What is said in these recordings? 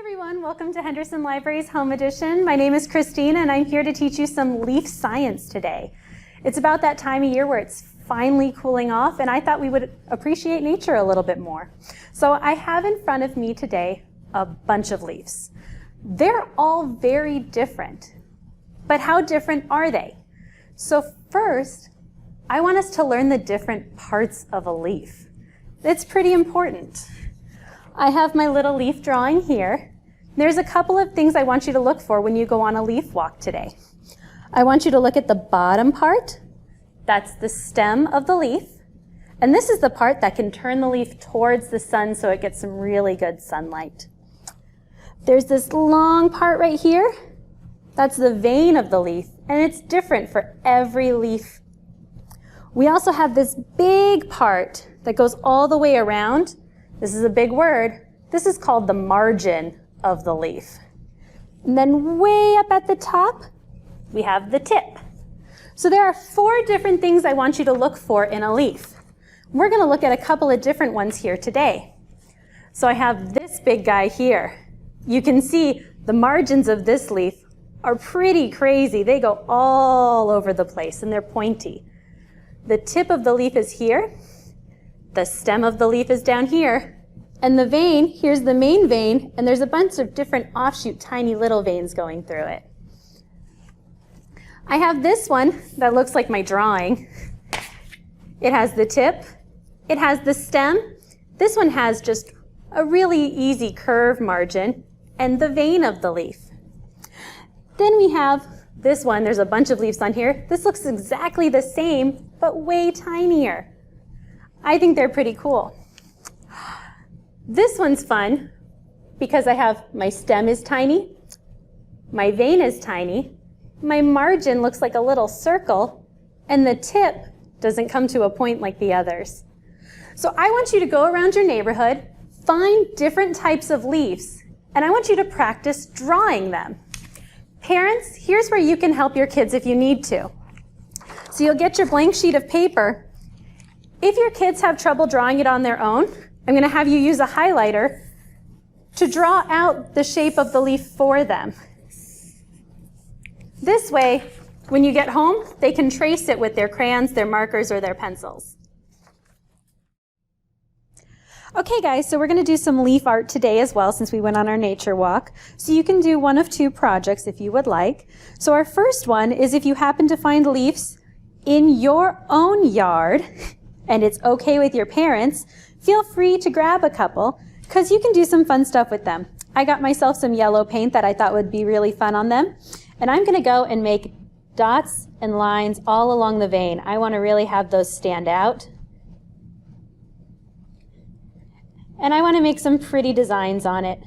everyone, welcome to Henderson Library's Home Edition. My name is Christine and I'm here to teach you some leaf science today. It's about that time of year where it's finally cooling off and I thought we would appreciate nature a little bit more. So I have in front of me today a bunch of leaves. They're all very different, but how different are they? So first, I want us to learn the different parts of a leaf. It's pretty important. I have my little leaf drawing here. There's a couple of things I want you to look for when you go on a leaf walk today. I want you to look at the bottom part. That's the stem of the leaf. And this is the part that can turn the leaf towards the sun so it gets some really good sunlight. There's this long part right here. That's the vein of the leaf, and it's different for every leaf. We also have this big part that goes all the way around. This is a big word. This is called the margin of the leaf. And then way up at the top, we have the tip. So there are 4 different things I want you to look for in a leaf. We're going to look at a couple of different ones here today. So I have this big guy here. You can see the margins of this leaf are pretty crazy. They go all over the place and they're pointy. The tip of the leaf is here. The stem of the leaf is down here, and the vein, here's the main vein, and there's a bunch of different offshoot tiny little veins going through it. I have this one that looks like my drawing. It has the tip, it has the stem. This one has just a really easy curve margin and the vein of the leaf. Then we have this one, there's a bunch of leaves on here. This looks exactly the same, but way tinier. I think they're pretty cool. This one's fun because I have my stem is tiny, my vein is tiny, my margin looks like a little circle, and the tip doesn't come to a point like the others. So I want you to go around your neighborhood, find different types of leaves, and I want you to practice drawing them. Parents, here's where you can help your kids if you need to. So you'll get your blank sheet of paper. If your kids have trouble drawing it on their own, I'm going to have you use a highlighter to draw out the shape of the leaf for them. This way, when you get home, they can trace it with their crayons, their markers, or their pencils. Okay guys, so we're going to do some leaf art today as well since we went on our nature walk. So you can do one of 2 projects if you would like. So our first one is if you happen to find leaves in your own yard, and it's okay with your parents, feel free to grab a couple because you can do some fun stuff with them. I got myself some yellow paint that I thought would be really fun on them, and I'm going to go and make dots and lines all along the vein. I want to really have those stand out. And I want to make some pretty designs on it.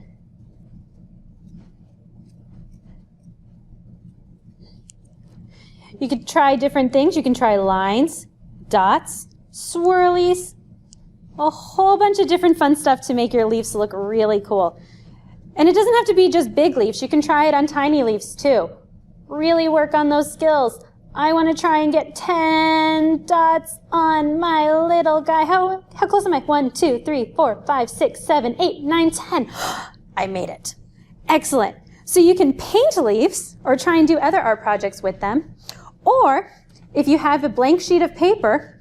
You could try different things. You can try lines, dots, swirlies, a whole bunch of different fun stuff to make your leaves look really cool. And it doesn't have to be just big leaves. You can try it on tiny leaves too. Really work on those skills. I want to try and get 10 dots on my little guy. How close am I? 1, 2, 3, 4, 5, 6, 7, 8, 9, 10. I made it. Excellent. So you can paint leaves or try and do other art projects with them. Or if you have a blank sheet of paper,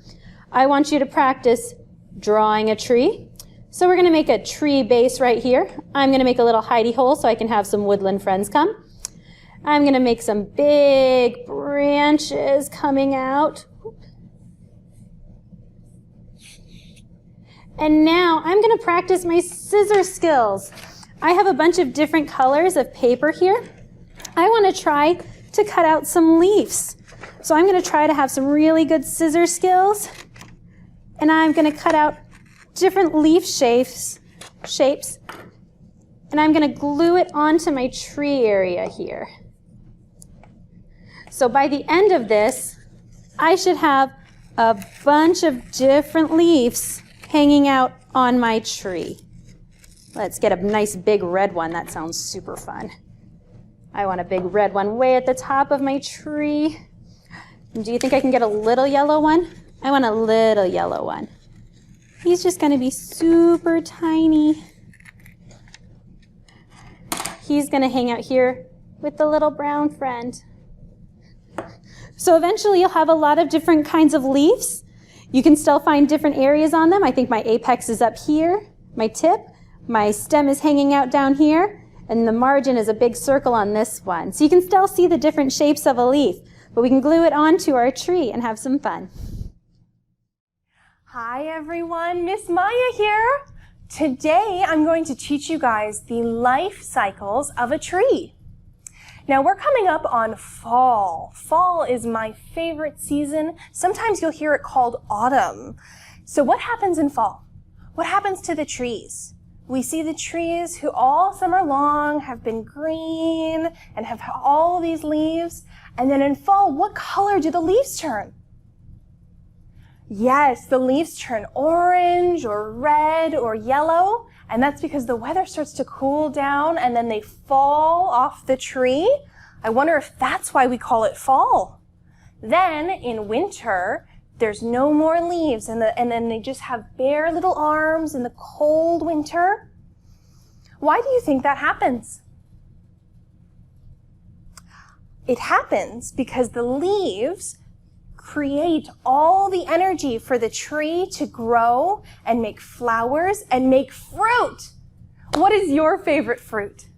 I want you to practice drawing a tree. So we're going to make a tree base right here. I'm going to make a little hidey hole so I can have some woodland friends come. I'm going to make some big branches coming out. And now I'm going to practice my scissor skills. I have a bunch of different colors of paper here. I want to try to cut out some leaves. So I'm going to try to have some really good scissor skills. And I'm going to cut out different leaf shapes, and I'm going to glue it onto my tree area here. So by the end of this, I should have a bunch of different leaves hanging out on my tree. Let's get a nice big red one. That sounds super fun. I want a big red one way at the top of my tree. Do you think I can get a little yellow one? I want a little yellow one. He's just going to be super tiny. he's going to hang out here with the little brown friend. So eventually you'll have a lot of different kinds of leaves. You can still find different areas on them. I think my apex is up here, my tip. My stem is hanging out down here, and the margin is a big circle on this one. So you can still see the different shapes of a leaf, but we can glue it onto our tree and have some fun. Hi everyone, Miss Maya here. Today I'm going to teach you guys the life cycles of a tree. Now we're coming up on fall. Fall is my favorite season. Sometimes you'll hear it called autumn. So what happens in fall? What happens to the trees? We see the trees who all summer long have been green and have all these leaves. And then in fall, what color do the leaves turn? Yes, the leaves turn orange or red or yellow. And that's because the weather starts to cool down and then they fall off the tree. I wonder if that's why we call it fall. Then in winter, there's no more leaves and then they just have bare little arms in the cold winter. Why do you think that happens? It happens because the leaves create all the energy for the tree to grow and make flowers and make fruit. What is your favorite fruit?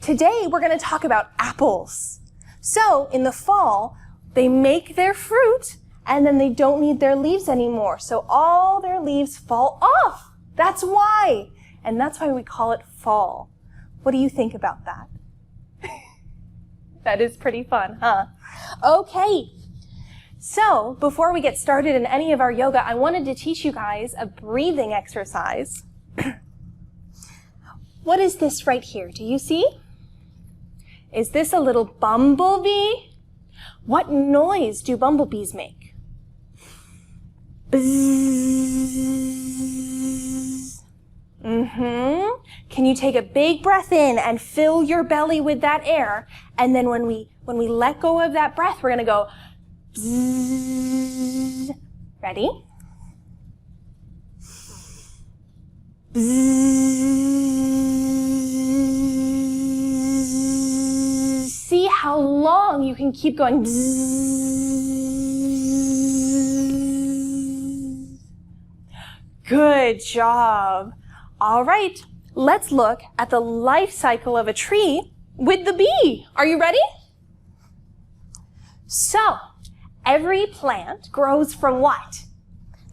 Today we're going to talk about apples. So in the fall, they make their fruit and then they don't need their leaves anymore. So all their leaves fall off. That's why. And that's why we call it fall. What do you think about that? That is pretty fun, huh? Okay. So before we get started in any of our yoga, I wanted to teach you guys a breathing exercise. What is this right here? Do you see? Is this a little bumblebee? What noise do bumblebees make? Bzzz. Can you take a big breath in and fill your belly with that air? And then when we let go of that breath, we're going to go bzzz. Ready? Bzzz. See how long you can keep going. Bzzz. Good job. All right, let's look at the life cycle of a tree with the bee. Are you ready? So, every plant grows from what?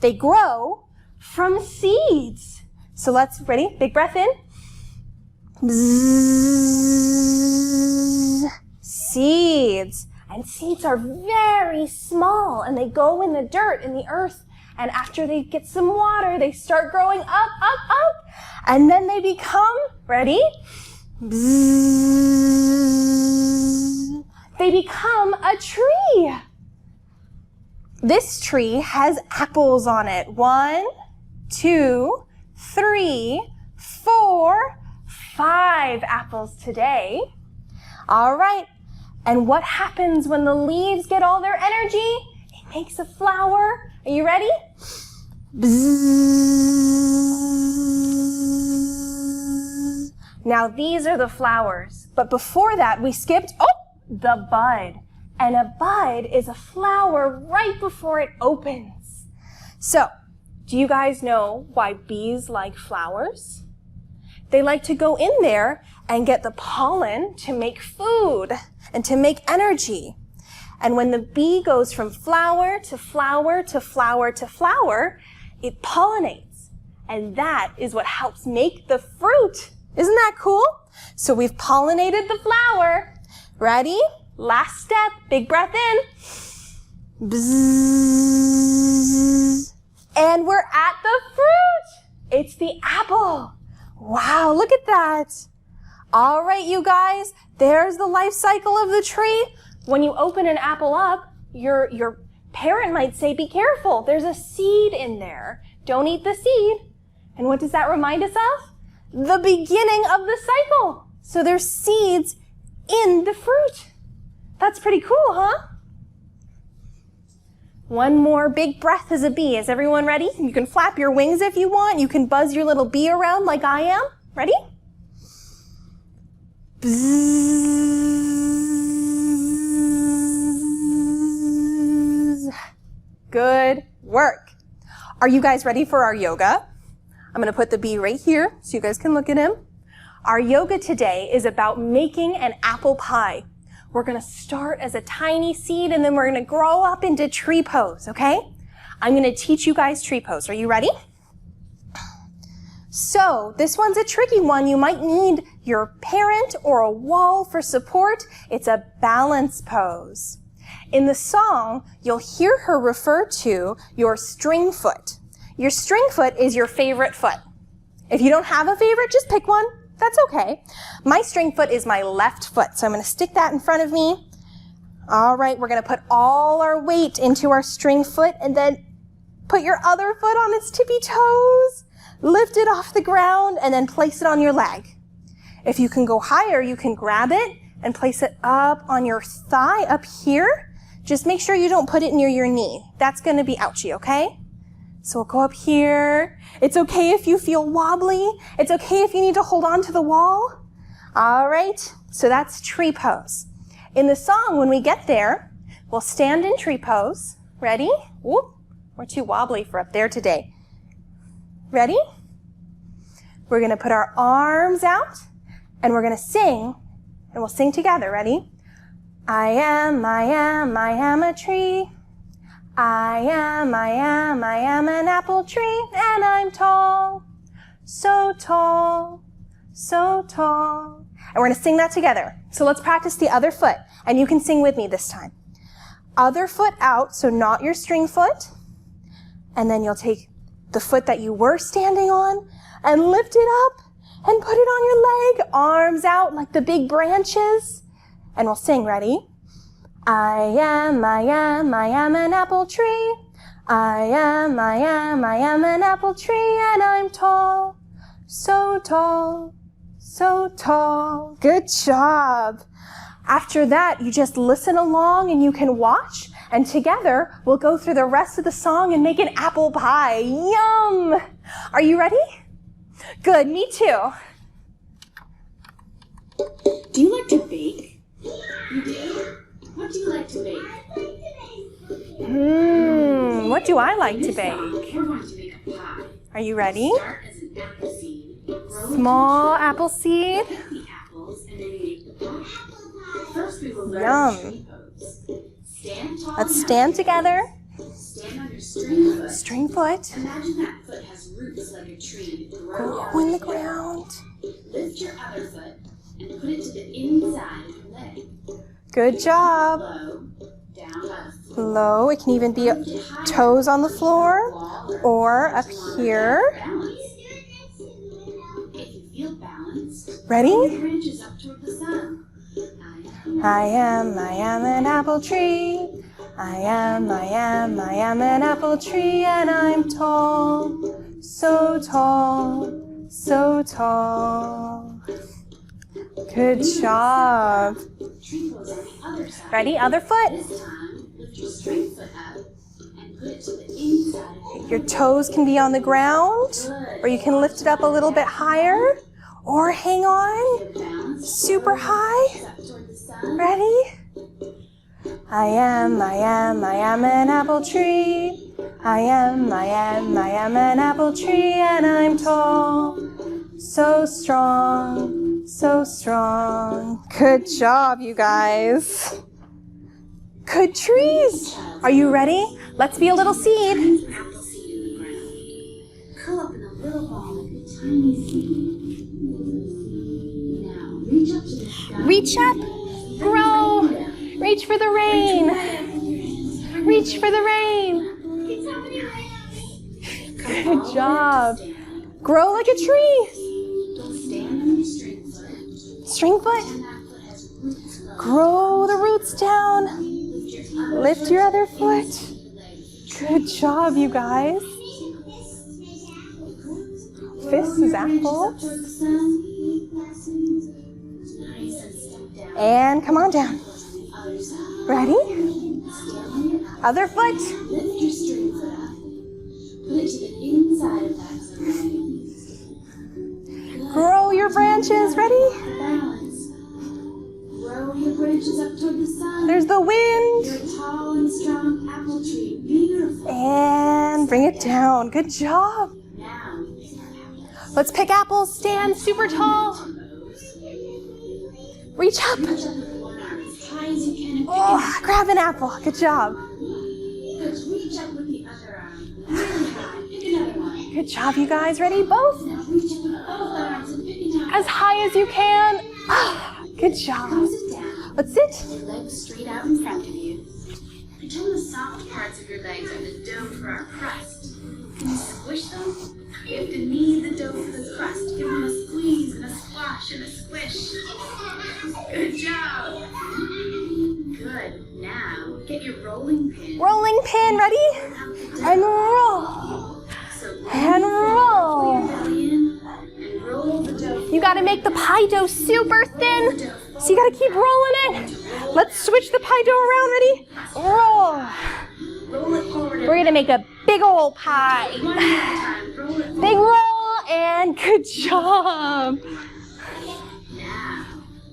They grow from seeds. So ready? Big breath in. Bzzz. Seeds. And seeds are very small and they go in the dirt, in the earth. And after they get some water, they start growing up, up, up. And then they become, ready? Bzzz. They become a tree. This tree has apples on it. 1, 2, 3, 4, 5 apples today. All right. And what happens when the leaves get all their energy? It makes a flower. Are you ready? Bzzz. Now these are the flowers. But before that, we skipped, the bud. And a bud is a flower right before it opens. So, do you guys know why bees like flowers? They like to go in there and get the pollen to make food and to make energy. And when the bee goes from flower to flower to flower to flower, it pollinates. And that is what helps make the fruit. Isn't that cool? So we've pollinated the flower. Ready? Last step. Big breath in. Bzzz. And we're at the fruit. It's the apple. Wow, look at that. All right, you guys, there's the life cycle of the tree. When you open an apple up, your parent might say, be careful, there's a seed in there. Don't eat the seed. And what does that remind us of? The beginning of the cycle. So there's seeds in the fruit. That's pretty cool, huh? One more big breath as a bee. Is everyone ready? You can flap your wings if you want. You can buzz your little bee around like I am. Ready? Bzzz. Good work. Are you guys ready for our yoga? I'm going to put the bee right here so you guys can look at him. Our yoga today is about making an apple pie. We're going to start as a tiny seed and then we're going to grow up into tree pose, okay? I'm going to teach you guys tree pose. Are you ready? So this one's a tricky one. You might need your parent or a wall for support. It's a balance pose. In the song, you'll hear her refer to your string foot. Your string foot is your favorite foot. If you don't have a favorite, just pick one. That's okay. My string foot is my left foot, so I'm going to stick that in front of me. All right, we're going to put all our weight into our string foot and then put your other foot on its tippy toes, lift it off the ground, and then place it on your leg. If you can go higher, you can grab it and place it up on your thigh up here. Just make sure you don't put it near your knee. That's going to be ouchy, okay? So we'll go up here. It's okay if you feel wobbly. It's okay if you need to hold on to the wall. All right, so that's tree pose. In the song, when we get there, we'll stand in tree pose. Ready? Whoop, we're too wobbly for up there today. Ready? We're going to put our arms out and we're going to sing, and we'll sing together. Ready? I am a tree. I am an apple tree, and I'm tall, so tall, so tall. And we're going to sing that together. So let's practice the other foot, and you can sing with me this time. Other foot out, so not your string foot, and then you'll take the foot that you were standing on and lift it up and put it on your leg, arms out like the big branches, and we'll sing. Ready? I am an apple tree. I am an apple tree, and I'm tall, so tall, so tall. Good job. After that, you just listen along and you can watch, and together we'll go through the rest of the song and make an apple pie. Yum! Are you ready? Good, me too. Do you like to bake? You do? What do you like to bake? What do I like to bake? We're going to make a pie. Are you ready? Start as an apple seed. Small apple seed. Pick the apples and then make the pie. First we will learn Yum. tree pose. Stand tall. Let's stand together. Stand on your string foot. String foot. Imagine that foot has roots like a tree that grow Go in the down. ground. Lift your other foot and put it to the inside of your leg. Good job. Low, down by the floor. Low. It can even be toes on the floor or up here. Balance. If you feel balanced, Ready? branches up toward the sun. I am an apple tree. I am an apple tree, and I'm tall, so tall, so tall. Good job. Tree pose on the other side. Ready? Other foot. This time, lift your straight foot up and put it to the inside of Your toes can be on the ground, or you can lift it up a little bit higher, or hang on your balance. super high. Up toward the sun. Ready? I am an apple tree. I am an apple tree, and I'm tall, so strong, so strong. Good job, you guys. Good trees. Are you ready? Let's be a little seed. Apple seed in the ground. Curl up in a little ball like a tiny seed. Now, reach up to the sky. Reach up, grow. Reach for the rain. Reach for the rain. Good job. Grow like a tree. Stand on your string foot. String foot. And that foot has roots low. Grow the roots down. Lift your other foot. Good job, you guys. Fists is apples. And come on down. Ready? Other foot. Lift your string foot up. Put it to the inside of that foot. Grow your branches. Ready? Balance. And bring it down. Good job. Now, Let's pick apples. Stand super tall. Reach up. reach up with one arm as high as you can and pick Oh, grab an apple. Good job. Good. Reach up with the other arm. Really high. Pick another one. Good job, you guys. Ready? Both. Now reach up with both arms and pick it up. As high as you can. Ah, good job. Now sit down. Let's sit. Your legs straight out in front of you. Pretend the soft parts of your legs are the dough for our crust. Can you squish them? You have to knead the dough for the crust. Give them a squeeze and a squash and a squish. Good job. Good. Now get your rolling pin. Rolling pin. Ready? And roll. So And roll. pull your belly in and roll the dough. You gotta make the pie dough super thin. So you gotta keep rolling it. Let's switch the pie dough around. Ready? Roll. Roll it forward. We're gonna make a big old pie. One more time. Roll it forward. Big roll and good job. Now,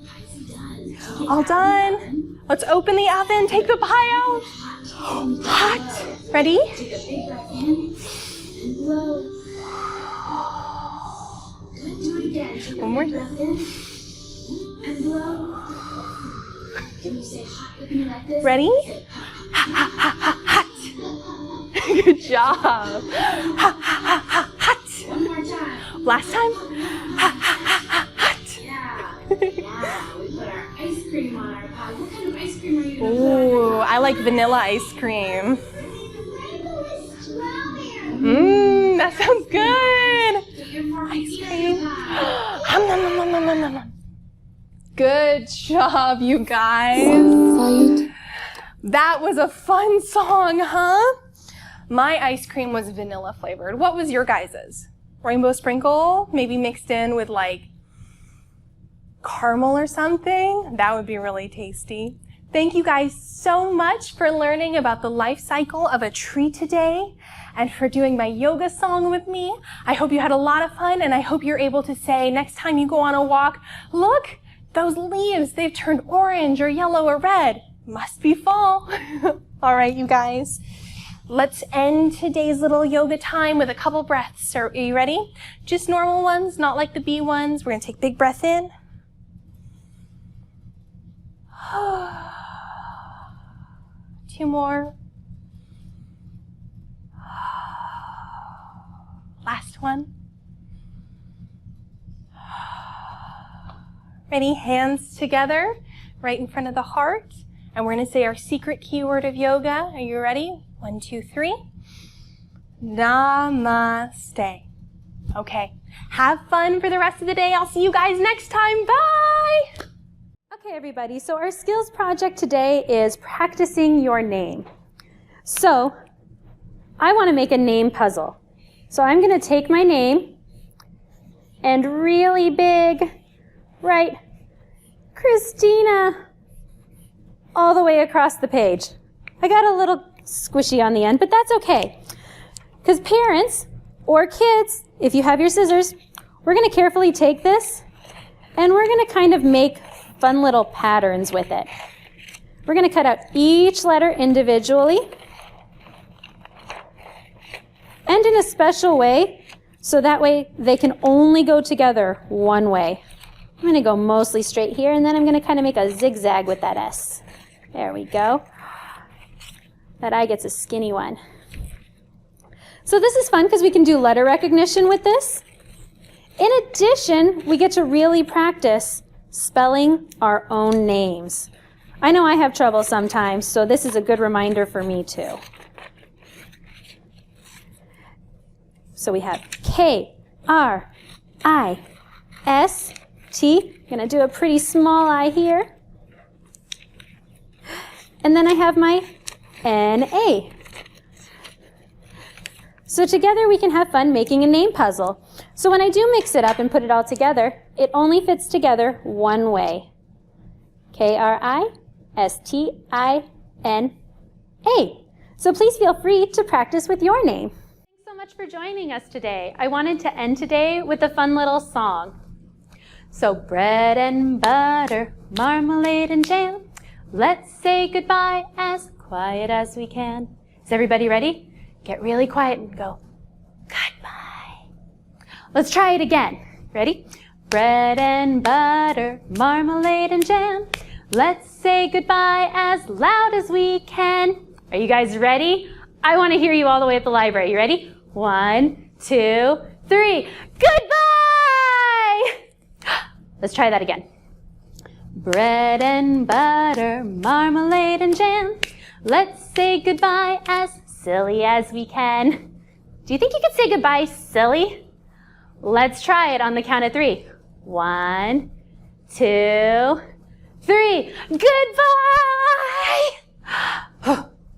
pie's done. All done. Let's open the oven. Take the pie out. Hot. Ready? Take a big breath in and blow. Good. Do it again. Take a One more big breath in and blow. Can you say hot with me like this? Ready? Say hot. Hot. Good job. Hot. One more time. Last time. Hot. Yeah. Now we put our ice cream on our pie. What kind of ice cream are you going to put on Ooh, your pie? I like vanilla ice cream. That sounds good. Get your fork and Ice eat cream. your pie. Nom, nom, nom, nom, nom, nom, nom. Good job, you guys. That was a fun song, huh? My ice cream was vanilla flavored. What was your guys's? Rainbow sprinkle, maybe mixed in with like caramel or something. That would be really tasty. Thank you guys so much for learning about the life cycle of a tree today and for doing my yoga song with me. I hope you had a lot of fun, and I hope you're able to say next time you go on a walk, look, those leaves, they've turned orange or yellow or red. Must be fall. All right, you guys. Let's end today's little yoga time with a couple breaths. Are you ready? Just normal ones, not like the bee ones. We're gonna take a big breath in. Two more. Last one. Ready? Hands together, right in front of the heart. And we're going to say our secret keyword of yoga. Are you ready? 1, 2, 3. Namaste. Okay. Have fun for the rest of the day. I'll see you guys next time. Bye! Okay, everybody, so our skills project today is practicing your name. So, I want to make a name puzzle. So I'm going to take my name and really big write Christina all the way across the page. I got a little squishy on the end, but that's okay. Because parents or kids, if you have your scissors, we're going to carefully take this and we're going to kind of make fun little patterns with it. We're going to cut out each letter individually and in a special way, so that way they can only go together one way. I'm going to go mostly straight here, and then I'm going to kind of make a zigzag with that S. There we go. That I gets a skinny one. So this is fun because we can do letter recognition with this. In addition, we get to really practice spelling our own names. I know I have trouble sometimes, so this is a good reminder for me too. So we have K-R-I-S-T. Gonna do a pretty small I here. And then I have my N-A. So together we can have fun making a name puzzle. So when I do mix it up and put it all together, it only fits together one way. K-R-I-S-T-I-N-A. So please feel free to practice with your name. Thanks so much for joining us today. I wanted to end today with a fun little song. So bread and butter, marmalade and jam, let's say goodbye as quiet as we can. Is everybody ready? get really quiet and go, goodbye. Let's try it again. Ready? Bread and butter, marmalade and jam. Let's say goodbye as loud as we can. Are you guys ready? I want to hear you all the way at the library. You ready? 1, 2, 3. Goodbye! Let's try that again. Bread and butter, marmalade and jam. Let's say goodbye as silly as we can. Do you think you could say goodbye silly? Let's try it on the count of 3. 1, 2, 3. Goodbye!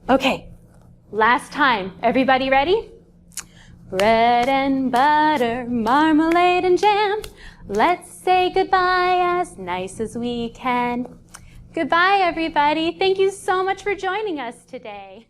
Okay, last time. Everybody ready? Bread and butter, marmalade and jam. Let's say goodbye as nice as we can. Goodbye, everybody. Thank you so much for joining us today.